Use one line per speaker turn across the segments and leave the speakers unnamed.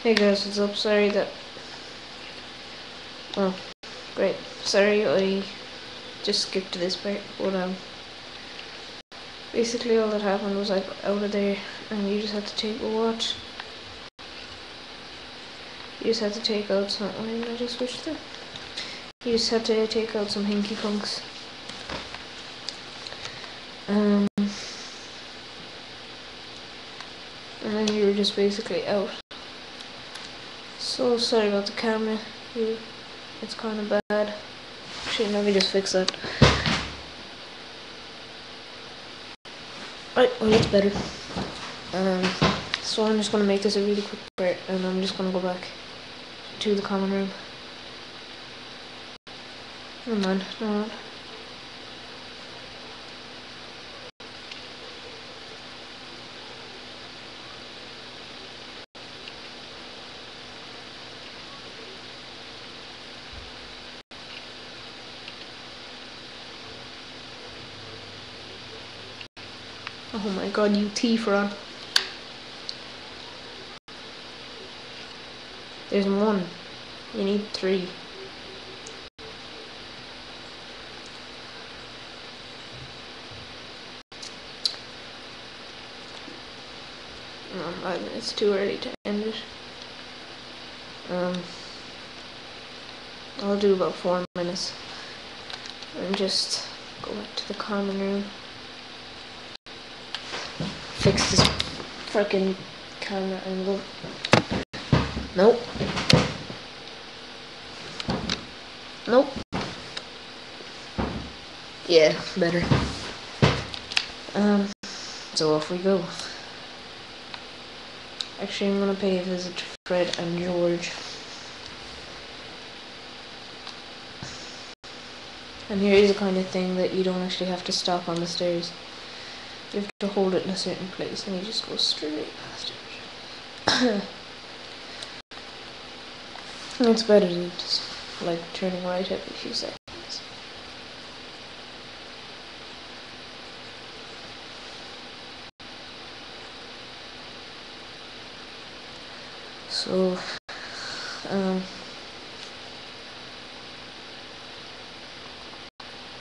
Hey guys, what's up? Sorry that... Oh, great. Sorry I just skipped this part, but basically all that happened was I got out of there and you just had to take a what? You just had to take out some... Why didn't I just switch there? You just had to take out some hinky punks. And then you were just basically out. So sorry about the camera. It's kind of bad. Actually, let me just fix that. Right, well it's better. So I'm just gonna make this a really quick part, and I'm just gonna go back to the common room. Never mind, no. Oh my god, you teeth are on. There's one. You need 3. No, 5 minutes too early to end it. I'll do about 4 minutes. And just go back to the common room. Fix this freaking camera angle. Nope. Nope. Yeah, better. So off we go. Actually, I'm gonna pay a visit to Fred and George. And here is the kind of thing that you don't actually have to stop on the stairs. You have to hold it in a certain place and you just go straight past it. It's better than just like turning right every few seconds. So,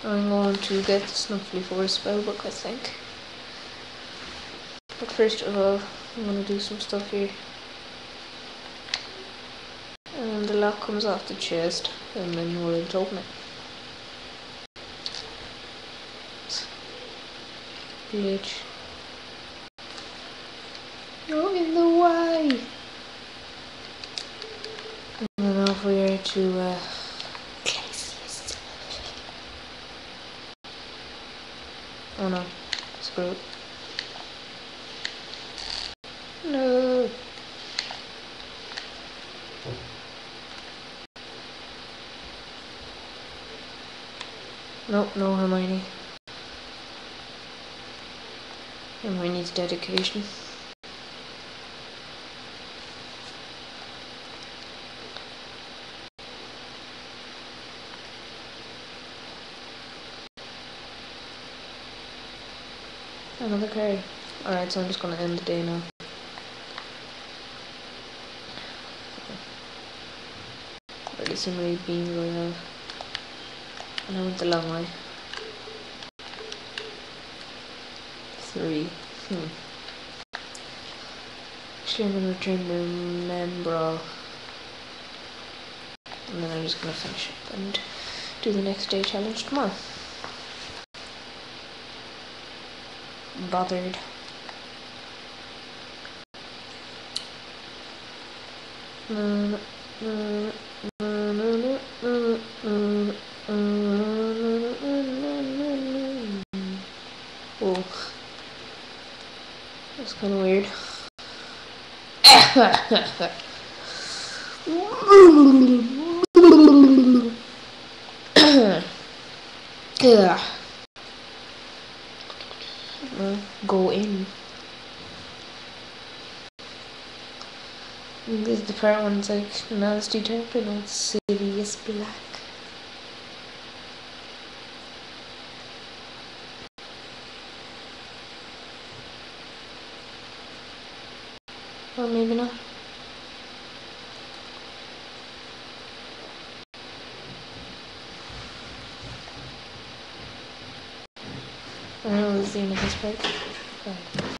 I'm going to get the Snuffly Forest spellbook, I think. But first of all, I'm going to do some stuff here. And the lock comes off the chest, and then you're able to open it. Glitch. You're in the way! And then off we are to, oh no, screw it. No! Nope, no Hermione. Hermione needs dedication. Another card. Alright, so I'm just gonna end the day now. Or the simulated beans I have. And I went the long way. 3. Actually, I'm gonna return the Membra. And then I'm just gonna finish up and do the next day challenge tomorrow. Bothered. Oh, that's kind of weird. Yeah. Go in. This is the part when it's like nasty detector and it's Sirius Black. Or maybe not. I know it's the end of this part. Bye.